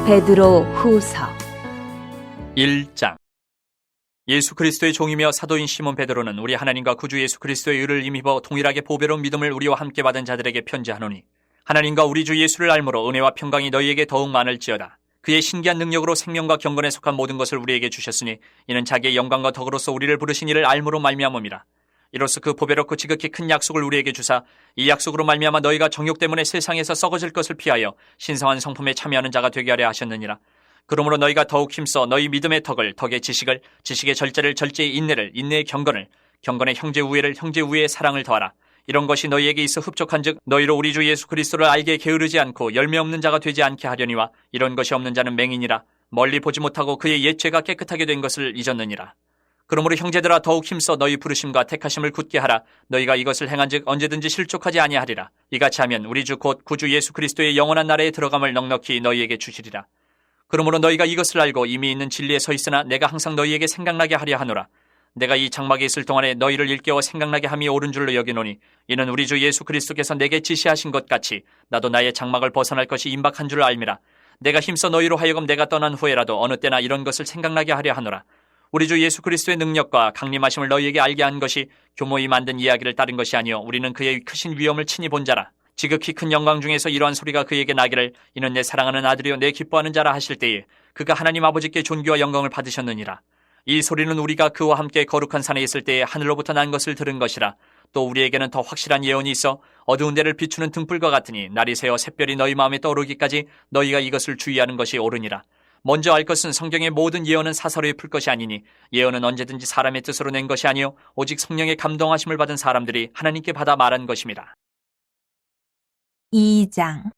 베드로 후서 1장. 예수 그리스도의 종이며 사도인 시몬 베드로는 우리 하나님과 구주 예수 그리스도의 의를 힘입어 동일하게 보배로운 믿음을 우리와 함께 받은 자들에게 편지하노니, 하나님과 우리 주 예수를 알므로 은혜와 평강이 너희에게 더욱 많을지어다. 그의 신기한 능력으로 생명과 경건에 속한 모든 것을 우리에게 주셨으니 이는 자기의 영광과 덕으로서 우리를 부르신 이를 알므로 말미암음이라. 이로써 그 보배롭고 지극히 큰 약속을 우리에게 주사 이 약속으로 말미암아 너희가 정욕 때문에 세상에서 썩어질 것을 피하여 신성한 성품에 참여하는 자가 되게 하려 하셨느니라. 그러므로 너희가 더욱 힘써 너희 믿음의 덕을, 덕의 지식을, 지식의 절제를, 절제의 인내를, 인내의 경건을, 경건의 형제 우애를, 형제 우애의 사랑을 더하라. 이런 것이 너희에게 있어 흡족한즉 너희로 우리 주 예수 그리스도를 알게 게으르지 않고 열매 없는 자가 되지 않게 하려니와, 이런 것이 없는 자는 맹인이라 멀리 보지 못하고 그의 옛 죄가 깨끗하게 된 것을 잊었느니라. 그러므로 형제들아, 더욱 힘써 너희 부르심과 택하심을 굳게 하라. 너희가 이것을 행한즉 언제든지 실족하지 아니하리라. 이같이 하면 우리 주 곧 구주 예수 그리스도의 영원한 나라에 들어감을 넉넉히 너희에게 주시리라. 그러므로 너희가 이것을 알고 이미 있는 진리에 서 있으나 내가 항상 너희에게 생각나게 하려 하노라. 내가 이 장막에 있을 동안에 너희를 일깨워 생각나게 함이 옳은 줄로 여기노니, 이는 우리 주 예수 그리스도께서 내게 지시하신 것 같이 나도 나의 장막을 벗어날 것이 임박한 줄을 알미라. 내가 힘써 너희로 하여금 내가 떠난 후에라도 어느 때나 이런 것을 생각나게 하려 하노라. 우리 주 예수 그리스도의 능력과 강림하심을 너희에게 알게 한 것이 교모이 만든 이야기를 따른 것이 아니요 우리는 그의 크신 위엄을 친히 본 자라. 지극히 큰 영광 중에서 이러한 소리가 그에게 나기를, 이는 내 사랑하는 아들이요 내 기뻐하는 자라 하실 때에 그가 하나님 아버지께 존귀와 영광을 받으셨느니라. 이 소리는 우리가 그와 함께 거룩한 산에 있을 때에 하늘로부터 난 것을 들은 것이라. 또 우리에게는 더 확실한 예언이 있어 어두운 데를 비추는 등불과 같으니 날이 새어 샛별이 너희 마음에 떠오르기까지 너희가 이것을 주의하는 것이 옳으니라. 먼저 알 것은 성경의 모든 예언은 사사로이 풀 것이 아니니, 예언은 언제든지 사람의 뜻으로 낸 것이 아니요 오직 성령의 감동하심을 받은 사람들이 하나님께 받아 말한 것임이라. 2장.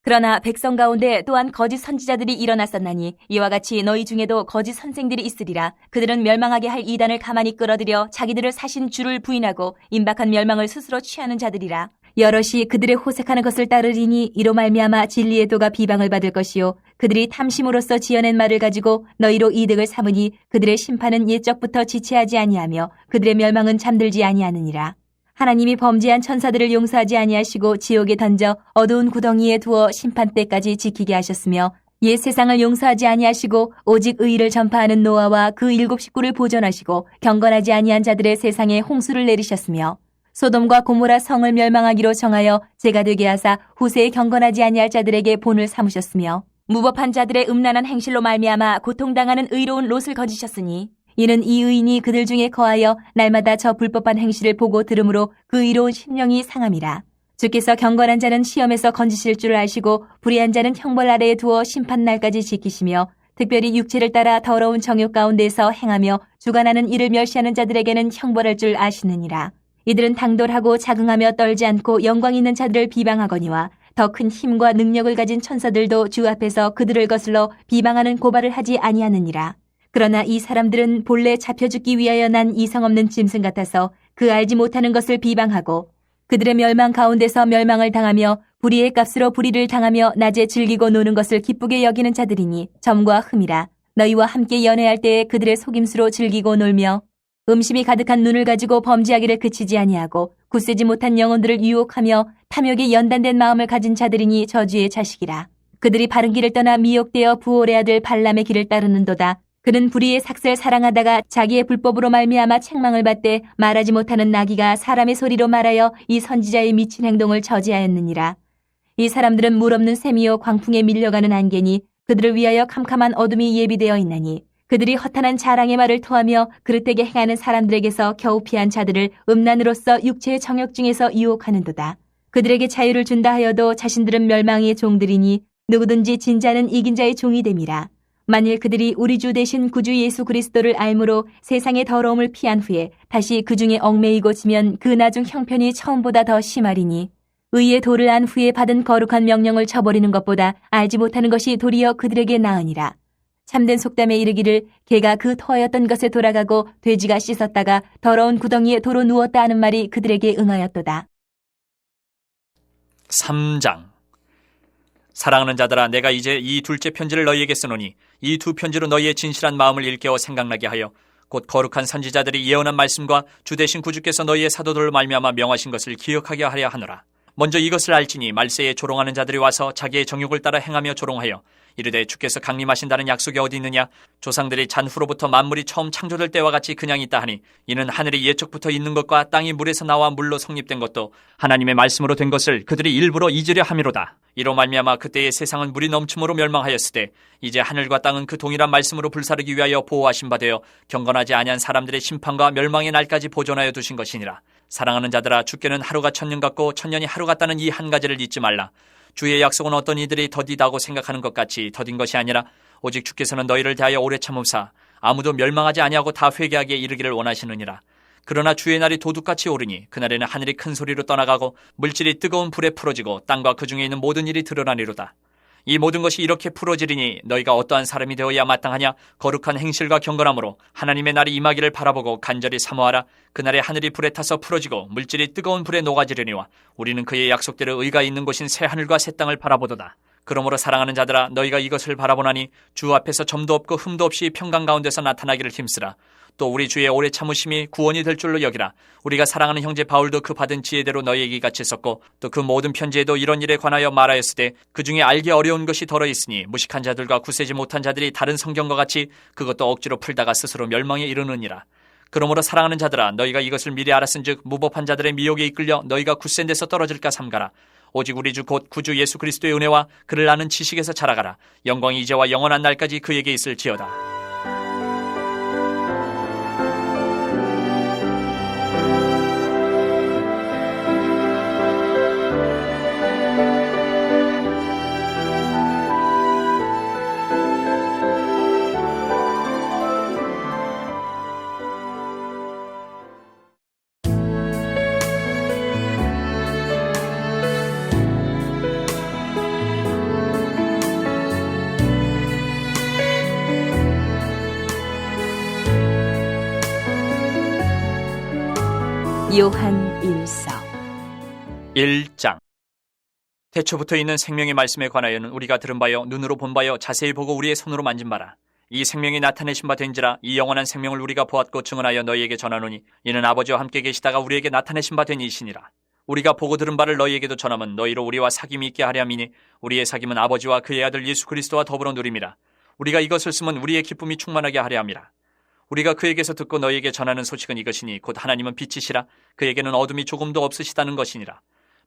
그러나 백성 가운데 또한 거짓 선지자들이 일어났었나니 이와 같이 너희 중에도 거짓 선생들이 있으리라. 그들은 멸망하게 할 이단을 가만히 끌어들여 자기들을 사신 주를 부인하고 임박한 멸망을 스스로 취하는 자들이라. 여럿이 그들의 호색하는 것을 따르리니 이로 말미암아 진리의 도가 비방을 받을 것이요 그들이 탐심으로써 지어낸 말을 가지고 너희로 이득을 삼으니 그들의 심판은 옛적부터 지체하지 아니하며 그들의 멸망은 잠들지 아니하느니라. 하나님이 범죄한 천사들을 용서하지 아니하시고 지옥에 던져 어두운 구덩이에 두어 심판 때까지 지키게 하셨으며, 옛 세상을 용서하지 아니하시고 오직 의를 전파하는 노아와 그 7 식구를 보존하시고 경건하지 아니한 자들의 세상에 홍수를 내리셨으며, 소돔과 고모라 성을 멸망하기로 정하여 죄가 되게 하사 후세에 경건하지 아니할 자들에게 본을 삼으셨으며, 무법한 자들의 음란한 행실로 말미암아 고통당하는 의로운 롯을 거지셨으니, 이는 이 의인이 그들 중에 거하여 날마다 저 불법한 행실을 보고 들으므로 그 의로운 심령이 상함이라. 주께서 경건한 자는 시험에서 건지실 줄 아시고 불의한 자는 형벌 아래에 두어 심판날까지 지키시며, 특별히 육체를 따라 더러운 정욕 가운데서 행하며 주관하는 이를 멸시하는 자들에게는 형벌할 줄 아시느니라. 이들은 당돌하고 자긍하며 떨지 않고 영광 있는 자들을 비방하거니와 더 큰 힘과 능력을 가진 천사들도 주 앞에서 그들을 거슬러 비방하는 고발을 하지 아니하느니라. 그러나 이 사람들은 본래 잡혀 죽기 위하여 난 이성 없는 짐승 같아서 그 알지 못하는 것을 비방하고 그들의 멸망 가운데서 멸망을 당하며 불의의 값으로 불의를 당하며 낮에 즐기고 노는 것을 기쁘게 여기는 자들이니 점과 흠이라. 너희와 함께 연애할 때에 그들의 속임수로 즐기고 놀며 음심이 가득한 눈을 가지고 범죄하기를 그치지 아니하고 굳세지 못한 영혼들을 유혹하며 탐욕에 연단된 마음을 가진 자들이니 저주의 자식이라. 그들이 바른 길을 떠나 미혹되어 부올의 아들 발람의 길을 따르는도다. 그는 불의의 삭슬 사랑하다가 자기의 불법으로 말미암아 책망을 받되 말하지 못하는 나귀가 사람의 소리로 말하여 이 선지자의 미친 행동을 저지하였느니라. 이 사람들은 물 없는 샘이요 광풍에 밀려가는 안개니 그들을 위하여 캄캄한 어둠이 예비되어 있나니, 그들이 허탄한 자랑의 말을 토하며 그릇되게 행하는 사람들에게서 겨우 피한 자들을 음란으로서 육체의 정욕 중에서 유혹하는도다. 그들에게 자유를 준다 하여도 자신들은 멸망의 종들이니 누구든지 진자는 이긴 자의 종이 됨이라. 만일 그들이 우리 주 대신 구주 예수 그리스도를 알므로 세상의 더러움을 피한 후에 다시 그 중에 얽매이고 지면 그 나중 형편이 처음보다 더 심하리니, 의의 도를 안 후에 받은 거룩한 명령을 저버리는 것보다 알지 못하는 것이 도리어 그들에게 나으니라. 참된 속담에 이르기를 개가 그 터였던 것에 돌아가고 돼지가 씻었다가 더러운 구덩이에 도로 누웠다 하는 말이 그들에게 응하였도다. 3장. 사랑하는 자들아, 내가 이제 이 둘째 편지를 너희에게 쓰노니 이 두 편지로 너희의 진실한 마음을 일깨워 생각나게 하여 곧 거룩한 선지자들이 예언한 말씀과 주 대신 구주께서 너희의 사도들을 말미암아 명하신 것을 기억하게 하려 하노라. 먼저 이것을 알지니 말세에 조롱하는 자들이 와서 자기의 정욕을 따라 행하며 조롱하여 이르되 주께서 강림하신다는 약속이 어디 있느냐? 조상들이 잔후로부터 만물이 처음 창조될 때와 같이 그냥 있다 하니 이는 하늘이 예적부터 있는 것과 땅이 물에서 나와 물로 성립된 것도 하나님의 말씀으로 된 것을 그들이 일부러 잊으려 함이로다. 이로 말미암아 그때의 세상은 물이 넘침으로 멸망하였으되 이제 하늘과 땅은 그 동일한 말씀으로 불사르기 위하여 보호하신 바 되어 경건하지 아니한 사람들의 심판과 멸망의 날까지 보존하여 두신 것이니라. 사랑하는 자들아, 주께는 하루가 천년 같고 천년이 하루 같다는 이 한 가지를 잊지 말라. 주의 약속은 어떤 이들이 더디다고 생각하는 것 같이 더딘 것이 아니라 오직 주께서는 너희를 대하여 오래 참으사 아무도 멸망하지 아니하고 다 회개하기에 이르기를 원하시느니라. 그러나 주의 날이 도둑같이 오르니 그날에는 하늘이 큰 소리로 떠나가고 물질이 뜨거운 불에 풀어지고 땅과 그 중에 있는 모든 일이 드러나리로다. 이 모든 것이 이렇게 풀어지리니 너희가 어떠한 사람이 되어야 마땅하냐? 거룩한 행실과 경건함으로 하나님의 날이 임하기를 바라보고 간절히 사모하라. 그날에 하늘이 불에 타서 풀어지고 물질이 뜨거운 불에 녹아지려니와 우리는 그의 약속대로 의가 있는 곳인 새 하늘과 새 땅을 바라보도다. 그러므로 사랑하는 자들아, 너희가 이것을 바라보나니 주 앞에서 점도 없고 흠도 없이 평강 가운데서 나타나기를 힘쓰라. 또 우리 주의 오래 참으심이 구원이 될 줄로 여기라. 우리가 사랑하는 형제 바울도 그 받은 지혜대로 너희에게 같이 썼고 또 그 모든 편지에도 이런 일에 관하여 말하였으되 그 중에 알기 어려운 것이 덜어 있으니 무식한 자들과 구세지 못한 자들이 다른 성경과 같이 그것도 억지로 풀다가 스스로 멸망에 이르느니라. 그러므로 사랑하는 자들아, 너희가 이것을 미리 알았은즉 무법한 자들의 미혹에 이끌려 너희가 굳센 데서 떨어질까 삼가라. 오직 우리 주 곧 구주 예수 그리스도의 은혜와 그를 아는 지식에서 자라가라. 영광이 이제와 영원한 날까지 그에게 있을지어다. 요한 1서 1장. 태초부터 있는 생명의 말씀에 관하여는 우리가 들은 바요 눈으로 본 바요 자세히 보고 우리의 손으로 만진 바라. 이 생명이 나타내신 바 된지라. 이 영원한 생명을 우리가 보았고 증언하여 너희에게 전하노니 이는 아버지와 함께 계시다가 우리에게 나타내신 바 된 이시니라. 우리가 보고 들은 바를 너희에게도 전함은 너희로 우리와 사귐이 있게 하려 함이니 우리의 사귐은 아버지와 그의 아들 예수 그리스도와 더불어 누림이라. 우리가 이것을 쓰면 우리의 기쁨이 충만하게 하려 함이라. 우리가 그에게서 듣고 너희에게 전하는 소식은 이것이니 곧 하나님은 빛이시라. 그에게는 어둠이 조금도 없으시다는 것이니라.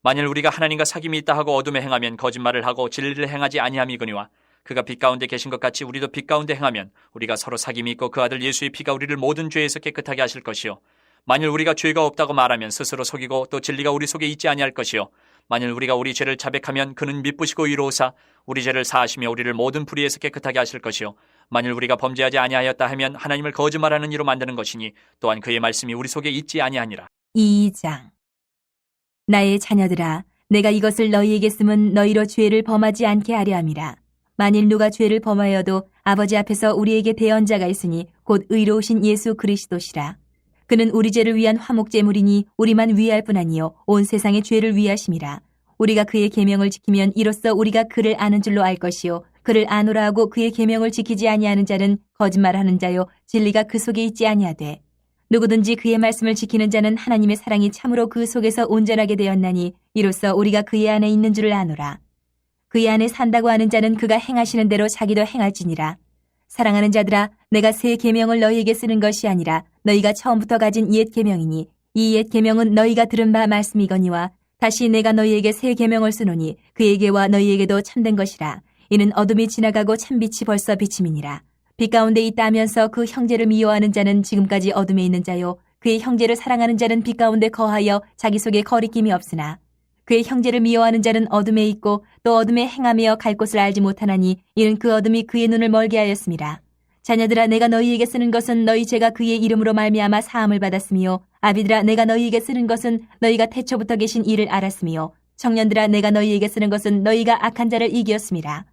만일 우리가 하나님과 사귐이 있다 하고 어둠에 행하면 거짓말을 하고 진리를 행하지 아니함이거니와 그가 빛 가운데 계신 것 같이 우리도 빛 가운데 행하면 우리가 서로 사귐이 있고 그 아들 예수의 피가 우리를 모든 죄에서 깨끗하게 하실 것이요. 만일 우리가 죄가 없다고 말하면 스스로 속이고 또 진리가 우리 속에 있지 아니할 것이요. 만일 우리가 우리 죄를 자백하면 그는 미쁘시고 의로우사 우리 죄를 사하시며 우리를 모든 불의에서 깨끗하게 하실 것이요. 만일 우리가 범죄하지 아니하였다 하면 하나님을 거짓말하는 이로 만드는 것이니 또한 그의 말씀이 우리 속에 있지 아니하니라. 2장. 나의 자녀들아, 내가 이것을 너희에게 쓰면 너희로 죄를 범하지 않게 하려 함이라. 만일 누가 죄를 범하여도 아버지 앞에서 우리에게 대언자가 있으니 곧 의로우신 예수 그리스도시라. 그는 우리 죄를 위한 화목제물이니 우리만 위할 뿐 아니요 온 세상의 죄를 위하심이라. 우리가 그의 계명을 지키면 이로써 우리가 그를 아는 줄로 알 것이요 그를 아노라 하고 그의 계명을 지키지 아니하는 자는 거짓말하는 자요 진리가 그 속에 있지 아니하되 누구든지 그의 말씀을 지키는 자는 하나님의 사랑이 참으로 그 속에서 온전하게 되었나니 이로써 우리가 그의 안에 있는 줄을 아노라. 그의 안에 산다고 하는 자는 그가 행하시는 대로 자기도 행할지니라. 사랑하는 자들아, 내가 새 계명을 너희에게 쓰는 것이 아니라 너희가 처음부터 가진 옛 계명이니 이 옛 계명은 너희가 들은 바 말씀이거니와 다시 내가 너희에게 새 계명을 쓰노니 그에게와 너희에게도 참된 것이라. 이는 어둠이 지나가고 참빛이 벌써 비침이니라. 빛 가운데 있다 하면서 그 형제를 미워하는 자는 지금까지 어둠에 있는 자요 그의 형제를 사랑하는 자는 빛 가운데 거하여 자기 속에 거리낌이 없으나 그의 형제를 미워하는 자는 어둠에 있고 또 어둠에 행하며 갈 곳을 알지 못하나니 이는 그 어둠이 그의 눈을 멀게 하였습니다. 자녀들아, 내가 너희에게 쓰는 것은 너희 죄가 그의 이름으로 말미암아 사함을 받았으며 아비들아, 내가 너희에게 쓰는 것은 너희가 태초부터 계신 이를 알았으며 청년들아, 내가 너희에게 쓰는 것은 너희가 악한 자를 이기었습니다.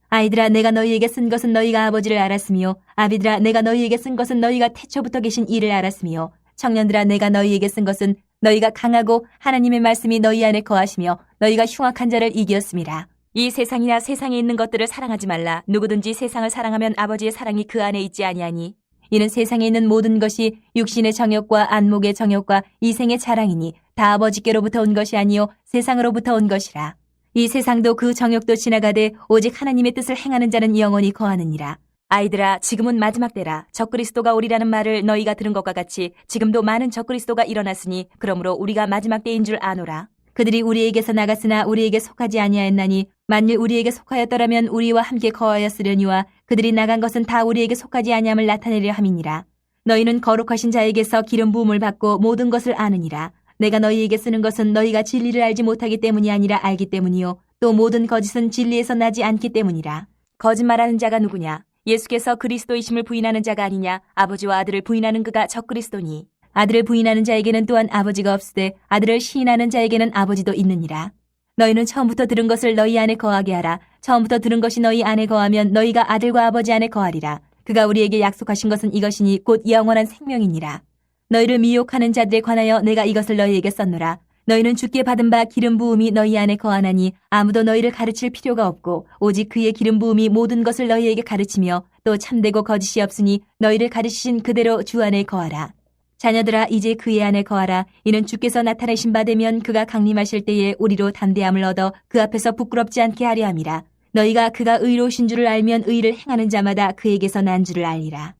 아이들아, 내가 너희에게 쓴 것은 너희가 아버지를 알았으며 아비들아, 내가 너희에게 쓴 것은 너희가 태초부터 계신 이를 알았으며 청년들아, 내가 너희에게 쓴 것은 너희가 강하고 하나님의 말씀이 너희 안에 거하시며 너희가 흉악한 자를 이기었습니다. 이 세상이나 세상에 있는 것들을 사랑하지 말라. 누구든지 세상을 사랑하면 아버지의 사랑이 그 안에 있지 아니하니 이는 세상에 있는 모든 것이 육신의 정욕과 안목의 정욕과 이생의 자랑이니 다 아버지께로부터 온 것이 아니요 세상으로부터 온 것이라. 이 세상도 그 정욕도 지나가되 오직 하나님의 뜻을 행하는 자는 영원히 거하느니라. 아이들아, 지금은 마지막 때라. 적그리스도가 오리라는 말을 너희가 들은 것과 같이 지금도 많은 적그리스도가 일어났으니 그러므로 우리가 마지막 때인 줄 아노라. 그들이 우리에게서 나갔으나 우리에게 속하지 아니하였나니 만일 우리에게 속하였더라면 우리와 함께 거하였으려니와 그들이 나간 것은 다 우리에게 속하지 아니함을 나타내려 함이니라. 너희는 거룩하신 자에게서 기름 부음을 받고 모든 것을 아느니라. 내가 너희에게 쓰는 것은 너희가 진리를 알지 못하기 때문이 아니라 알기 때문이요 또 모든 거짓은 진리에서 나지 않기 때문이라. 거짓말하는 자가 누구냐? 예수께서 그리스도이심을 부인하는 자가 아니냐? 아버지와 아들을 부인하는 그가 적그리스도니. 아들을 부인하는 자에게는 또한 아버지가 없으되 아들을 시인하는 자에게는 아버지도 있느니라. 너희는 처음부터 들은 것을 너희 안에 거하게 하라. 처음부터 들은 것이 너희 안에 거하면 너희가 아들과 아버지 안에 거하리라. 그가 우리에게 약속하신 것은 이것이니 곧 영원한 생명이니라. 너희를 미혹하는 자들에 관하여 내가 이것을 너희에게 썼노라. 너희는 주께 받은 바 기름 부음이 너희 안에 거하나니 아무도 너희를 가르칠 필요가 없고 오직 그의 기름 부음이 모든 것을 너희에게 가르치며 또 참되고 거짓이 없으니 너희를 가르치신 그대로 주 안에 거하라. 자녀들아, 이제 그의 안에 거하라. 이는 주께서 나타내신 바 되면 그가 강림하실 때에 우리로 담대함을 얻어 그 앞에서 부끄럽지 않게 하려 함이라. 너희가 그가 의로우신 줄을 알면 의를 행하는 자마다 그에게서 난 줄을 알리라.